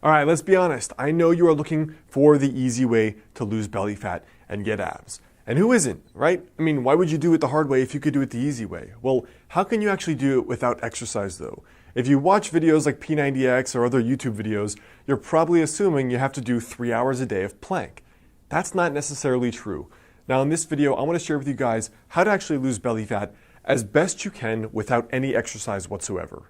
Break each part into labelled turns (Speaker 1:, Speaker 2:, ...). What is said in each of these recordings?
Speaker 1: All right, let's be honest. I know you are looking for the easy way to lose belly fat and get abs. And who isn't, right? I mean, why would you do it the hard way if you could do it the easy way? Well, how can you actually do it without exercise though? If you watch videos like P90X or other YouTube videos, you're probably assuming you have to do 3 hours a day of plank. That's not necessarily true. Now in this video, I want to share with you guys how to actually lose belly fat as best you can without any exercise whatsoever.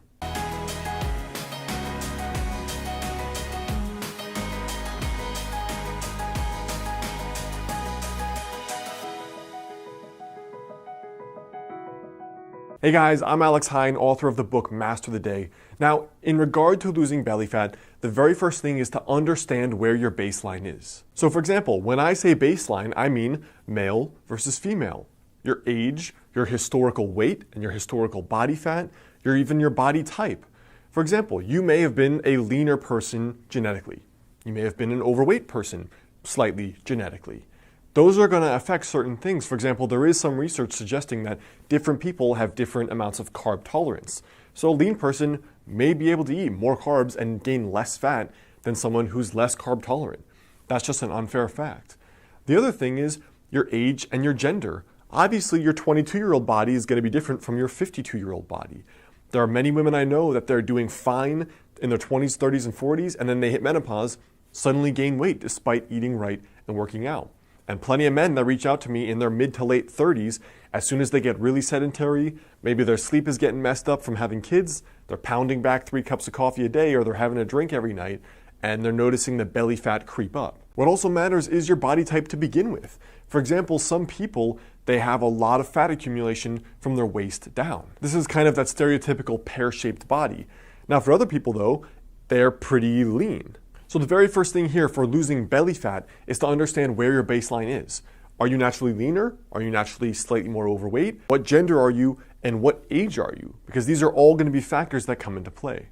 Speaker 1: Hey guys, I'm Alex Hine, author of the book Master the Day. Now, in regard to losing belly fat, the very first thing is to understand where your baseline is. So for example, when I say baseline, I mean male versus female. Your age, your historical weight, and your historical body fat, even your body type. For example, you may have been a leaner person genetically. You may have been an overweight person slightly genetically. Those are going to affect certain things. For example, there is some research suggesting that different people have different amounts of carb tolerance. So a lean person may be able to eat more carbs and gain less fat than someone who's less carb tolerant. That's just an unfair fact. The other thing is your age and your gender. Obviously, your 22-year-old body is going to be different from your 52-year-old body. There are many women I know that they're doing fine in their 20s, 30s, and 40s, and then they hit menopause, suddenly gain weight despite eating right and working out. And plenty of men that reach out to me in their mid to late 30s, as soon as they get really sedentary, maybe their sleep is getting messed up from having kids, they're pounding back 3 cups of coffee a day, or they're having a drink every night, and they're noticing the belly fat creep up. What also matters is your body type to begin with. For example, some people, they have a lot of fat accumulation from their waist down. This is kind of that stereotypical pear-shaped body. Now for other people though, they're pretty lean. So the very first thing here for losing belly fat is to understand where your baseline is. Are you naturally leaner? Are you naturally slightly more overweight? What gender are you and what age are you? Because these are all going to be factors that come into play.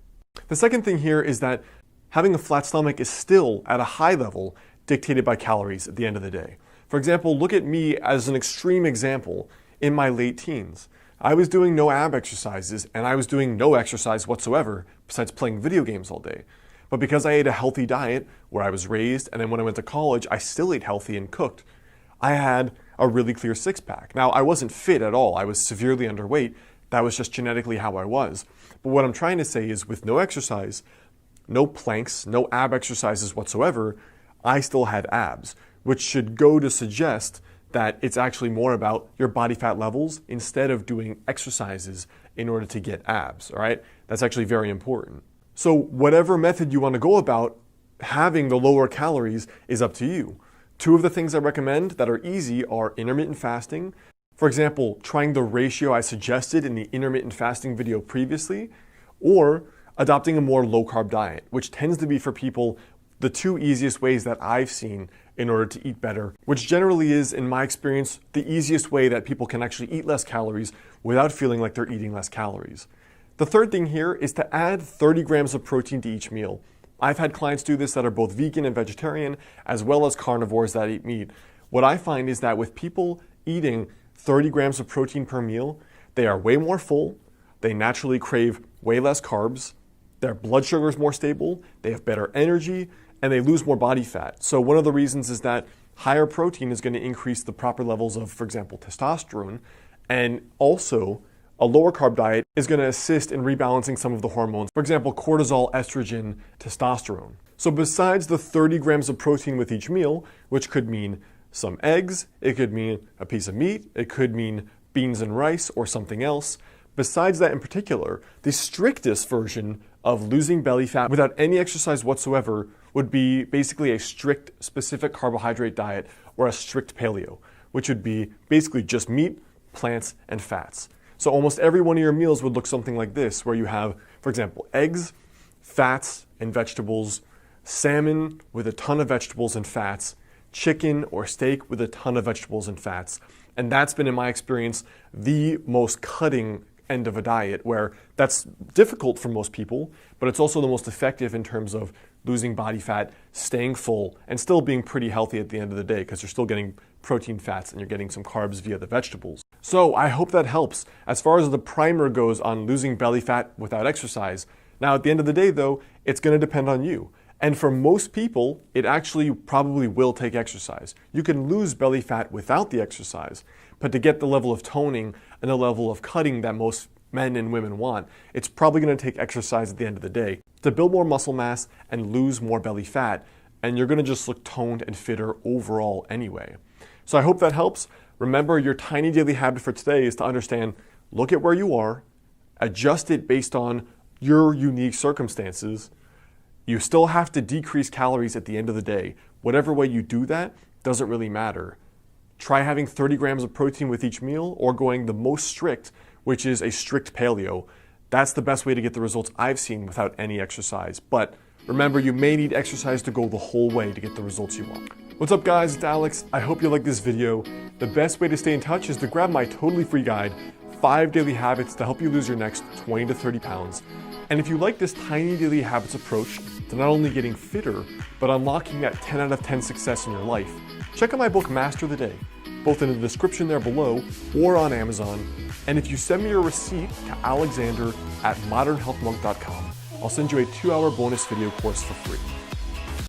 Speaker 1: The second thing here is that having a flat stomach is still at a high level dictated by calories at the end of the day. For example, look at me as an extreme example in my late teens. I was doing no ab exercises and I was doing no exercise whatsoever besides playing video games all day. But because I ate a healthy diet where I was raised, and then when I went to college, I still ate healthy and cooked, I had a really clear six-pack. Now, I wasn't fit at all. I was severely underweight. That was just genetically how I was. But what I'm trying to say is with no exercise, no planks, no ab exercises whatsoever, I still had abs, which should go to suggest that it's actually more about your body fat levels instead of doing exercises in order to get abs, all right? That's actually very important. So whatever method you want to go about, having the lower calories is up to you. 2 of the things I recommend that are easy are intermittent fasting. For example, trying the ratio I suggested in the intermittent fasting video previously, or adopting a more low-carb diet, which tends to be for people the 2 easiest ways that I've seen in order to eat better, which generally is, in my experience, the easiest way that people can actually eat less calories without feeling like they're eating less calories. The third thing here is to add 30 grams of protein to each meal. I've had clients do this that are both vegan and vegetarian, as well as carnivores that eat meat. What I find is that with people eating 30 grams of protein per meal, they are way more full, they naturally crave way less carbs, their blood sugar is more stable, they have better energy, and they lose more body fat. So one of the reasons is that higher protein is going to increase the proper levels of, for example, testosterone, and also a lower carb diet is going to assist in rebalancing some of the hormones. For example, cortisol, estrogen, testosterone. So besides the 30 grams of protein with each meal, which could mean some eggs, it could mean a piece of meat, it could mean beans and rice or something else. Besides that in particular, the strictest version of losing belly fat without any exercise whatsoever would be basically a strict specific carbohydrate diet or a strict paleo, which would be basically just meat, plants, and fats. So almost every one of your meals would look something like this, where you have, for example, eggs, fats, and vegetables, salmon with a ton of vegetables and fats, chicken or steak with a ton of vegetables and fats. And that's been, in my experience, the most cutting end of a diet, where that's difficult for most people, but it's also the most effective in terms of losing body fat, staying full, and still being pretty healthy at the end of the day, because you're still getting protein, fats, and you're getting some carbs via the vegetables. So I hope that helps as far as the primer goes on losing belly fat without exercise. Now at the end of the day though, it's going to depend on you. And for most people, it actually probably will take exercise. You can lose belly fat without the exercise, but to get the level of toning and the level of cutting that most men and women want, it's probably going to take exercise at the end of the day to build more muscle mass and lose more belly fat, and you're going to just look toned and fitter overall anyway. So I hope that helps. Remember, your tiny daily habit for today is to understand, look at where you are, adjust it based on your unique circumstances. You still have to decrease calories at the end of the day. Whatever way you do that doesn't really matter. Try having 30 grams of protein with each meal, or going the most strict, which is a strict paleo. That's the best way to get the results I've seen without any exercise. But remember, you may need exercise to go the whole way to get the results you want. What's up guys, it's Alex. I hope you like this video. The best way to stay in touch is to grab my totally free guide, 5 Daily Habits to help you lose your next 20 to 30 pounds. And if you like this tiny daily habits approach to not only getting fitter, but unlocking that 10 out of 10 success in your life, check out my book, Master the Day, both in the description there below or on Amazon. And if you send me your receipt to alexander@modernhealthmonk.com, I'll send you a 2-hour bonus video course for free.